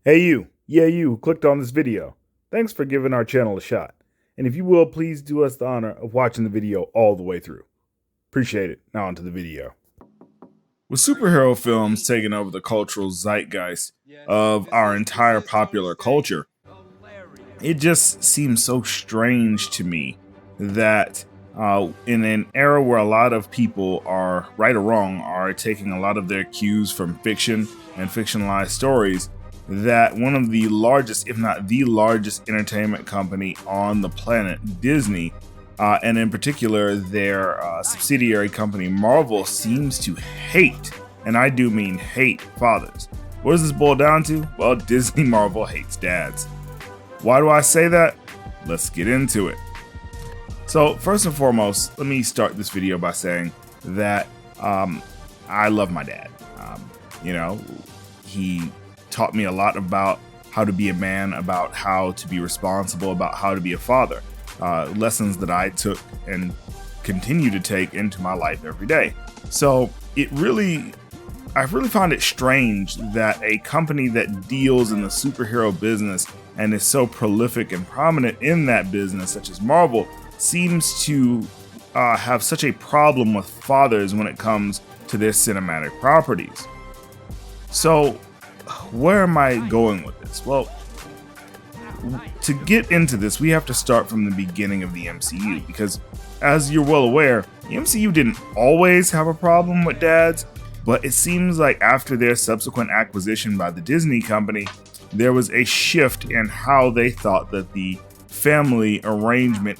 Hey you, yeah you who clicked on this video. Thanks for giving our channel a shot. And if you will, please do us the honor of watching the video all the way through. Appreciate it. Now onto the video. With superhero films taking over the cultural zeitgeist of our entire popular culture, it just seems so strange to me that in an era where a lot of people are, right or wrong, are taking a lot of their cues from fiction and fictionalized stories, that one of the largest, if not the largest entertainment company on the planet, Disney, and in particular their subsidiary company Marvel, seems to hate, and I do mean hate, fathers. What does this boil down to? Well, Disney Marvel hates dads. Why do I say that? Let's get into it. So first and foremost, let me start this video by saying that I love my dad. He taught me a lot about how to be a man, about how to be responsible, about how to be a father. Lessons that I took and continue to take into my life every day. So I really find it strange that a company that deals in the superhero business and is so prolific and prominent in that business, such as Marvel, seems to have such a problem with fathers when it comes to their cinematic properties. So where am I going with this? Well, to get into this, we have to start from the beginning of the MCU, because as you're well aware, the MCU didn't always have a problem with dads, but it seems like after their subsequent acquisition by the Disney company, there was a shift in how they thought that the family arrangement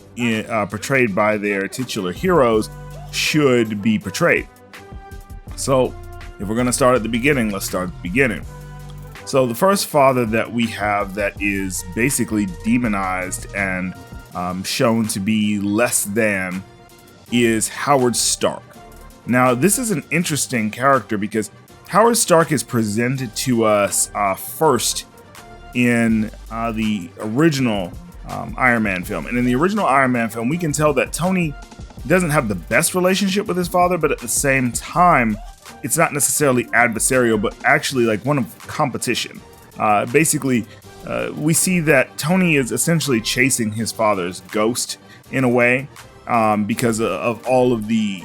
portrayed by their titular heroes should be portrayed. So if we're going to start at the beginning, let's start at the beginning. So the first father that we have that is basically demonized and shown to be less than is Howard Stark. Now, this is an interesting character because Howard Stark is presented to us first in the original Iron Man film. And in the original Iron Man film, we can tell that Tony doesn't have the best relationship with his father, but at the same time, it's not necessarily adversarial, but actually like one of competition. We see that Tony is essentially chasing his father's ghost in a way because of all of the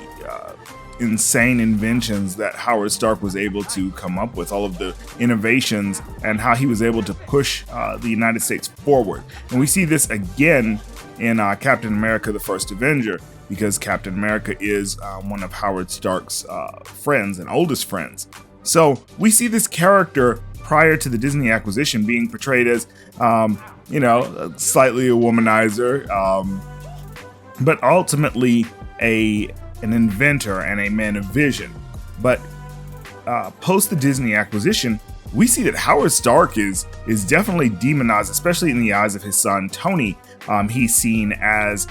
insane inventions that Howard Stark was able to come up with, all of the innovations and how he was able to push the United States forward. And we see this again in Captain America, the First Avenger, because Captain America is one of Howard Stark's friends and oldest friends. So we see this character prior to the Disney acquisition being portrayed as, slightly a womanizer, but ultimately an inventor and a man of vision. But post the Disney acquisition, we see that Howard Stark is definitely demonized, especially in the eyes of his son Tony. He's seen as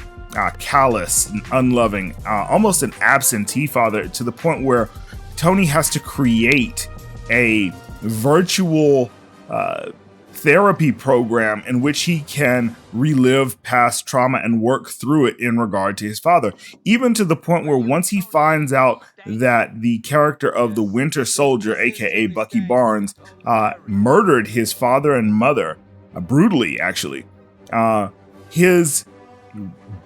callous and unloving, almost an absentee father, to the point where Tony has to create a virtual therapy program in which he can relive past trauma and work through it in regard to his father, even to the point where once he finds out that the character of the Winter Soldier, aka Bucky Barnes, murdered his father and mother brutally, actually, his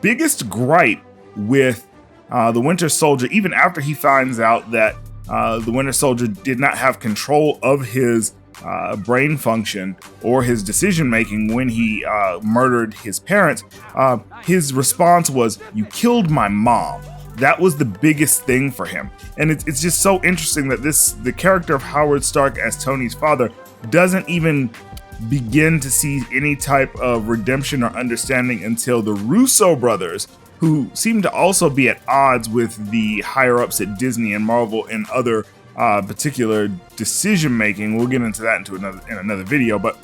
biggest gripe with the Winter Soldier, even after he finds out that the Winter Soldier did not have control of his brain function or his decision making when he murdered his parents, his response was, "You killed my mom." That was the biggest thing for him. And it's just so interesting that the character of Howard Stark as Tony's father doesn't even begin to see any type of redemption or understanding until the Russo brothers, who seem to also be at odds with the higher ups at Disney and Marvel in other particular decision making. We'll get into that in another video, but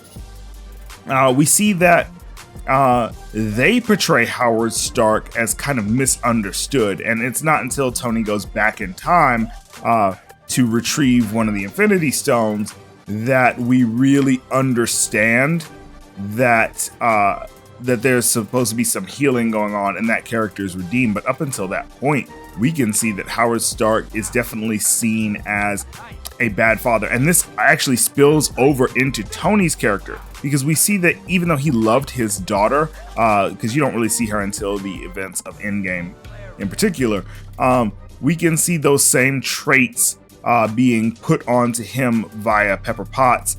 we see that they portray Howard Stark as kind of misunderstood, and it's not until Tony goes back in time to retrieve one of the Infinity Stones that we really understand that there's supposed to be some healing going on and that character is redeemed. But up until that point, we can see that Howard Stark is definitely seen as a bad father. And this actually spills over into Tony's character, because we see that even though he loved his daughter, because you don't really see her until the events of Endgame in particular, we can see those same traits being put onto him via Pepper Potts,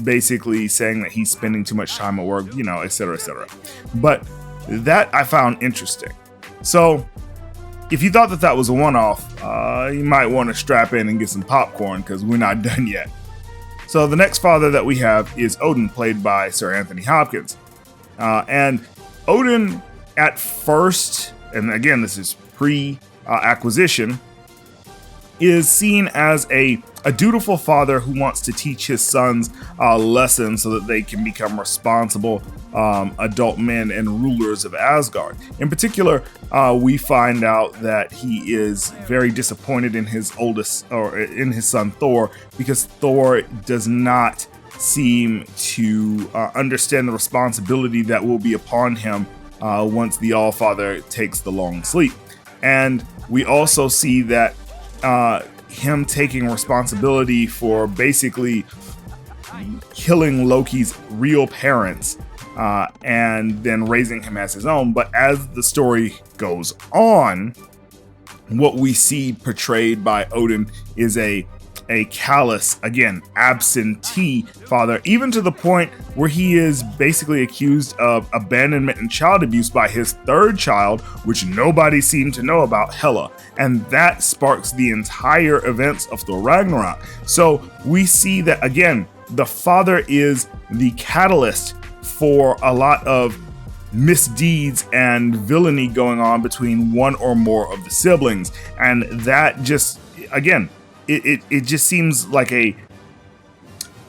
basically saying that he's spending too much time at work, et cetera, et cetera. But that I found interesting. So if you thought that that was a one-off, you might want to strap in and get some popcorn, because we're not done yet. So the next father that we have is Odin, played by Sir Anthony Hopkins. And Odin, at first, and again, this is pre-acquisition, is seen as a dutiful father who wants to teach his sons lessons so that they can become responsible adult men and rulers of Asgard. In particular, we find out that he is very disappointed in his in his son Thor, because Thor does not seem to understand the responsibility that will be upon him once the All-Father takes the long sleep. And we also see that him taking responsibility for basically killing Loki's real parents and then raising him as his own. But as the story goes on, what we see portrayed by Odin is a callous, again, absentee father, even to the point where he is basically accused of abandonment and child abuse by his third child, which nobody seemed to know about, Hela. And that sparks the entire events of Thor Ragnarok. So we see that, again, the father is the catalyst for a lot of misdeeds and villainy going on between one or more of the siblings. And that just, again, it just seems like a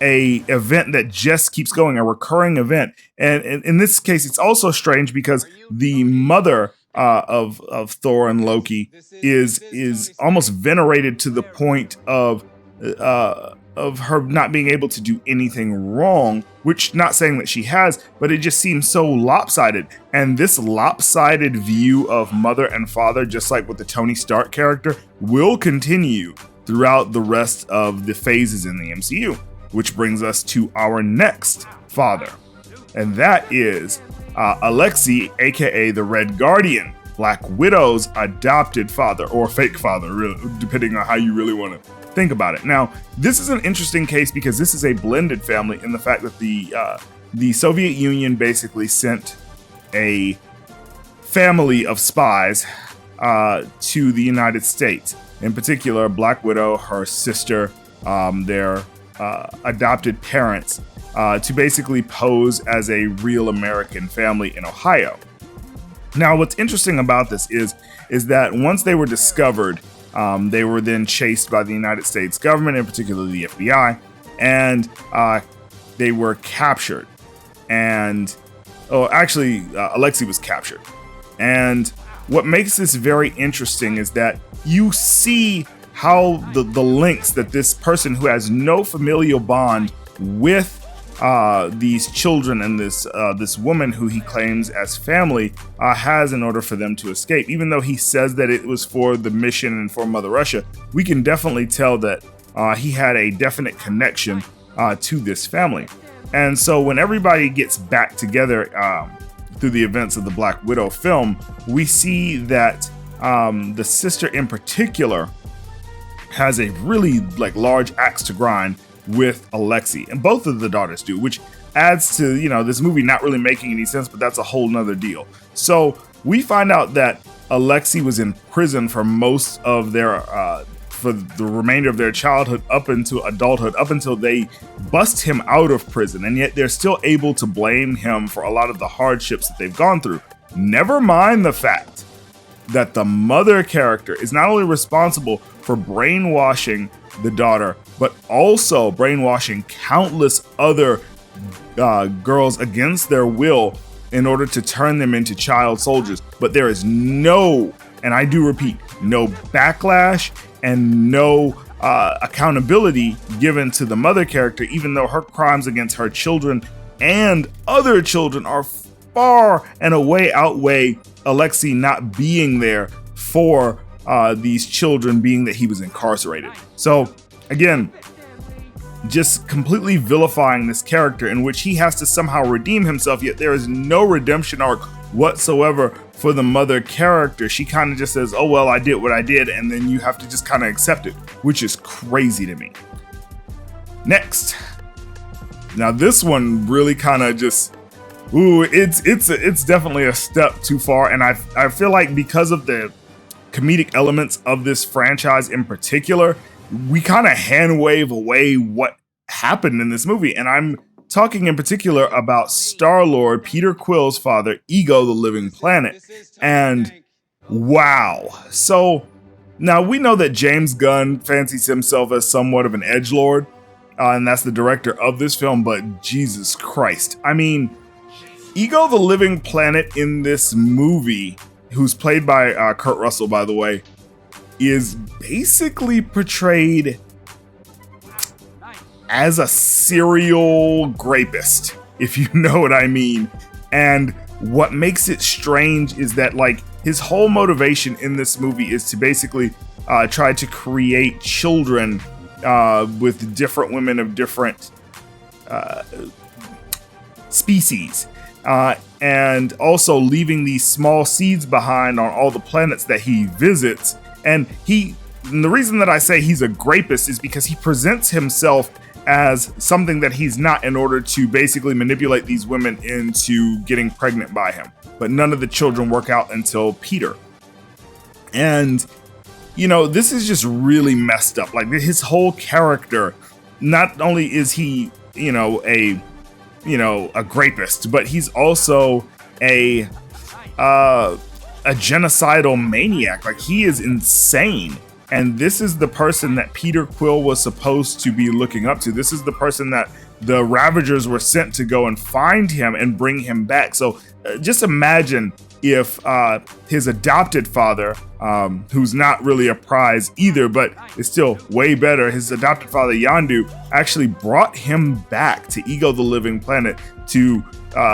event that just keeps going, a recurring event. And in this case, it's also strange because the mother of Thor and Loki is almost venerated to the point of her not being able to do anything wrong, which, not saying that she has, but it just seems so lopsided. And this lopsided view of mother and father, just like with the Tony Stark character, will continue throughout the rest of the phases in the MCU, which brings us to our next father. And that is Alexei, aka the Red Guardian, Black Widow's adopted father, or fake father, really, depending on how you really want to think about it. Now, this is an interesting case because this is a blended family in the fact that the Soviet Union basically sent a family of spies to the United States. In particular, Black Widow, her sister, their adopted parents, to basically pose as a real American family in Ohio. Now, what's interesting about this is that once they were discovered, they were then chased by the United States government, in particular the FBI, and they were captured. And, Alexei was captured. And what makes this very interesting is that you see how the links that this person who has no familial bond with these children and this woman who he claims as family has in order for them to escape. Even though he says that it was for the mission and for Mother Russia, we can definitely tell that he had a definite connection to this family. And so when everybody gets back together through the events of the Black Widow film, we see that the sister in particular has a really large axe to grind with Alexei, and both of the daughters do, which adds to this movie not really making any sense, but that's a whole nother deal. So we find out that Alexei was in prison for most of their for the remainder of their childhood up into adulthood, up until they bust him out of prison, and yet they're still able to blame him for a lot of the hardships that they've gone through. Never mind the fact that the mother character is not only responsible for brainwashing the daughter, but also brainwashing countless other girls against their will in order to turn them into child soldiers. But there is no, and I do repeat, no backlash and no accountability given to the mother character, even though her crimes against her children and other children are far and away outweigh Alexei not being there for these children, being that he was incarcerated. So Again, just completely vilifying this character in which he has to somehow redeem himself, yet there is no redemption arc whatsoever for the mother character. She kind of just says, oh, well, I did what I did, and then you have to just kind of accept it, which is crazy to me. Next. Now, this one really kind of just, it's definitely a step too far, and I feel like because of the comedic elements of this franchise in particular, we kind of hand wave away what happened in this movie. And I'm talking in particular about Star-Lord, Peter Quill's father, Ego the Living Planet. And wow. So now we know that James Gunn fancies himself as somewhat of an edgelord, and that's the director of this film, but Jesus Christ. I mean, Ego the Living Planet in this movie, who's played by Kurt Russell, by the way, is basically portrayed as a serial rapist, if you know what I mean. And what makes it strange is that, like, his whole motivation in this movie is to basically try to create children with different women of different species. And also leaving these small seeds behind on all the planets that he visits. And the reason that I say he's a grapist is because he presents himself as something that he's not in order to basically manipulate these women into getting pregnant by him. But none of the children work out until Peter. And, you know, this is just really messed up. Like, his whole character, not only is he, a grapist, but he's also a genocidal maniac. Like, he is insane. And this is the person that Peter Quill was supposed to be looking up to. This is the person that the Ravagers were sent to go and find him and bring him back. So just imagine if his adopted father, who's not really a prize either, but is still way better, his adopted father Yondu actually brought him back to Ego the Living Planet to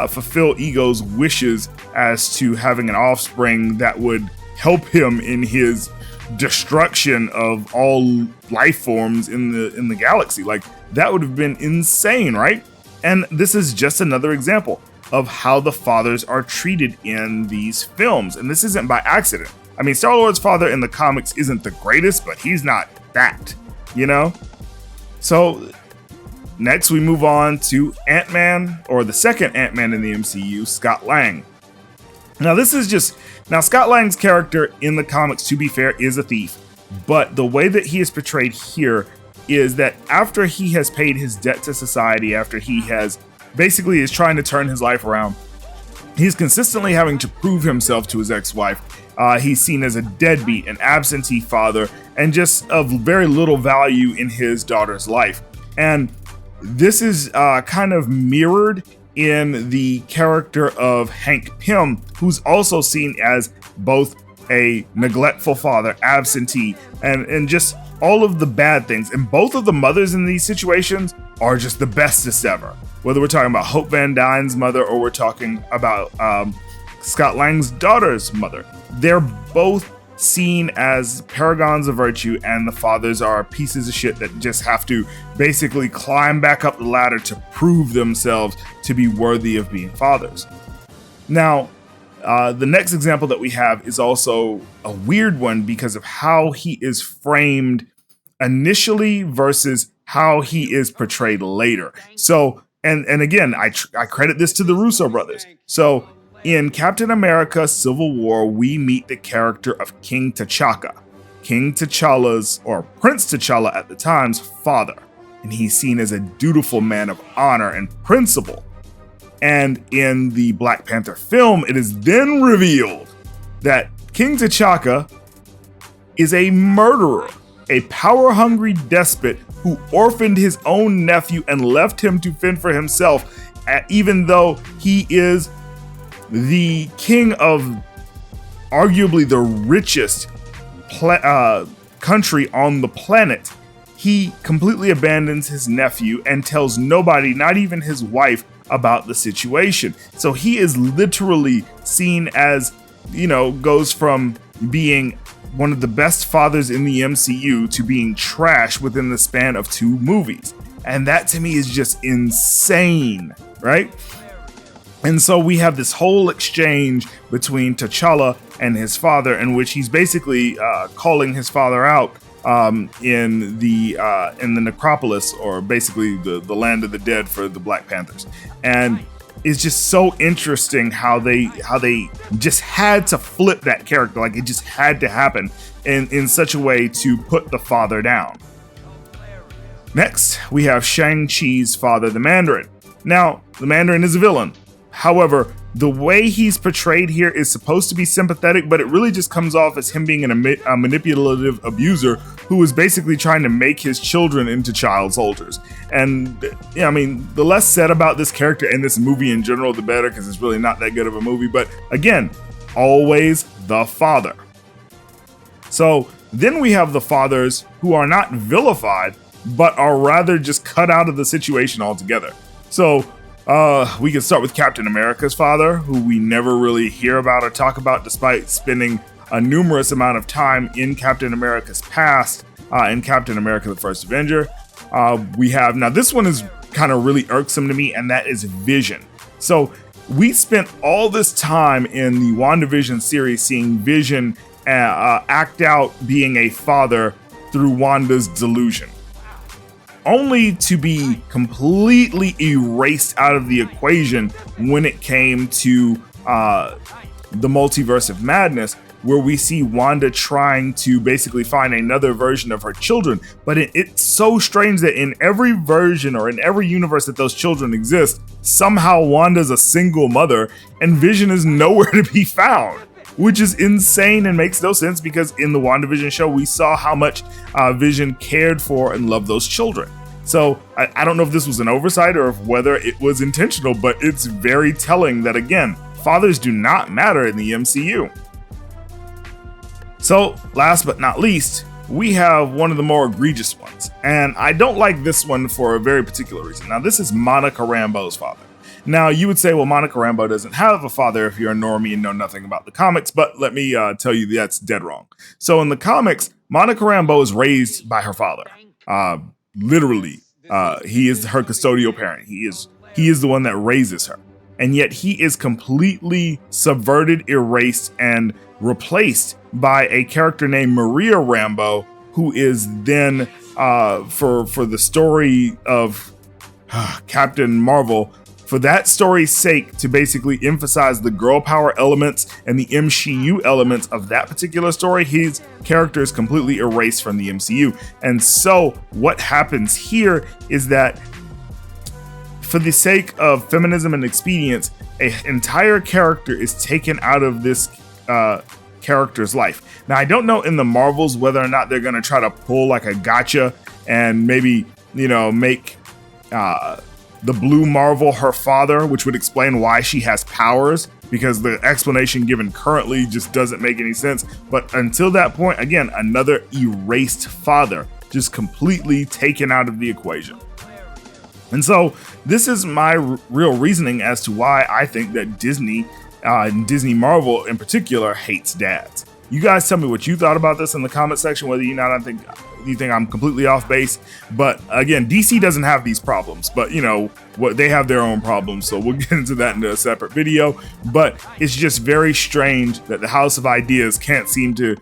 fulfill Ego's wishes as to having an offspring that would help him in his destruction of all life forms in the galaxy. Like, that would have been insane, right? And this is just another example of how the fathers are treated in these films. And this isn't by accident. I mean, Star-Lord's father in the comics isn't the greatest, but he's not that, So next we move on to Ant-Man, or the second Ant-Man in the MCU, Scott Lang. Now, Scott Lang's character in the comics, to be fair, is a thief. But the way that he is portrayed here is that after he has paid his debt to society, after he has basically is trying to turn his life around, he's consistently having to prove himself to his ex-wife. He's seen as a deadbeat, an absentee father, and just of very little value in his daughter's life. And this is kind of mirrored in the character of Hank Pym, who's also seen as both a neglectful father, absentee, and just all of the bad things. And both of the mothers in these situations are just the bestest ever. Whether we're talking about Hope Van Dyne's mother or we're talking about Scott Lang's daughter's mother, they're both seen as paragons of virtue, and the fathers are pieces of shit that just have to basically climb back up the ladder to prove themselves to be worthy of being fathers. Now, the next example that we have is also a weird one because of how he is framed initially versus how he is portrayed later. So, and again, I credit this to the Russo brothers. So, in Captain America Civil War, we meet the character of King T'Chaka, King T'Challa's, or Prince T'Challa at the time's, father. And he's seen as a dutiful man of honor and principle. And in the Black Panther film, it is then revealed that King T'Chaka is a murderer, a power-hungry despot who orphaned his own nephew and left him to fend for himself, even though he is the king of arguably the richest country on the planet. He completely abandons his nephew and tells nobody, not even his wife, about the situation. So he is literally seen as, goes from being one of the best fathers in the MCU to being trash within the span of 2 movies. And that to me is just insane, right? And so we have this whole exchange between T'Challa and his father, in which he's basically calling his father out in the necropolis, or basically the land of the dead for the Black Panthers. And it's just so interesting how they just had to flip that character, like it just had to happen in such a way to put the father down. Next, we have Shang-Chi's father, the Mandarin. Now, the Mandarin is a villain. However, the way he's portrayed here is supposed to be sympathetic, but it really just comes off as him being a manipulative abuser who is basically trying to make his children into child soldiers. And yeah, I mean, the less said about this character and this movie in general, the better, because it's really not that good of a movie. But again, always the father. So then we have the fathers who are not vilified, but are rather just cut out of the situation altogether. So we can start with Captain America's father, who we never really hear about or talk about, despite spending a numerous amount of time in Captain America's past, in Captain America: The First Avenger. We have, now this one is kind of really irksome to me, and that is Vision. So we spent all this time in the WandaVision series seeing Vision act out being a father through Wanda's delusion, only to be completely erased out of the equation when it came to the Multiverse of Madness, where we see Wanda trying to basically find another version of her children. But it's so strange that in every version or in every universe that those children exist, somehow Wanda's a single mother and Vision is nowhere to be found, which is insane and makes no sense, because in the WandaVision show, we saw how much Vision cared for and loved those children. So I don't know if this was an oversight or if whether it was intentional, but it's very telling that, again, fathers do not matter in the MCU. So last but not least, we have one of the more egregious ones. And I don't like this one for a very particular reason. Now, this is Monica Rambeau's father. Now, you would say, well, Monica Rambeau doesn't have a father if you're a normie and know nothing about the comics, but let me tell you that's dead wrong. So in the comics, Monica Rambeau is raised by her father. Literally, he is her custodial parent. He is the one that raises her. And yet he is completely subverted, erased, and replaced by a character named Maria Rambeau, who is then, for the story of Captain Marvel, for that story's sake, to basically emphasize the girl power elements and the MCU elements of that particular story, his character is completely erased from the MCU. And so what happens here is that, for the sake of feminism and expedience, an entire character is taken out of this character's life. Now, I don't know in the Marvels whether or not they're going to try to pull like a gotcha and maybe, make the Blue Marvel her father, which would explain why she has powers, because the explanation given currently just doesn't make any sense. But until that point, again, another erased father, just completely taken out of the equation. And so this is my real reasoning as to why I think that Disney, Disney Marvel in particular, hates dads. You guys tell me what you thought about this in the comment section, whether you think I'm completely off base. But again, DC doesn't have these problems, but they have their own problems. So we'll get into that in a separate video. But it's just very strange that the House of Ideas can't seem to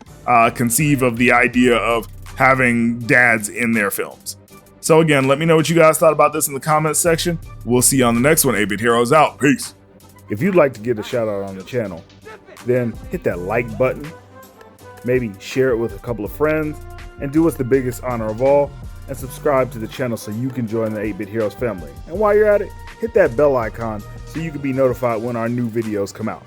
conceive of the idea of having dads in their films. So again, let me know what you guys thought about this in the comments section. We'll see you on the next one. 8-Bit Heroes out. Peace. If you'd like to get a shout out on the channel, then hit that like button, maybe share it with a couple of friends, and do us the biggest honor of all, and subscribe to the channel so you can join the 8-Bit Heroes family. And while you're at it, hit that bell icon so you can be notified when our new videos come out.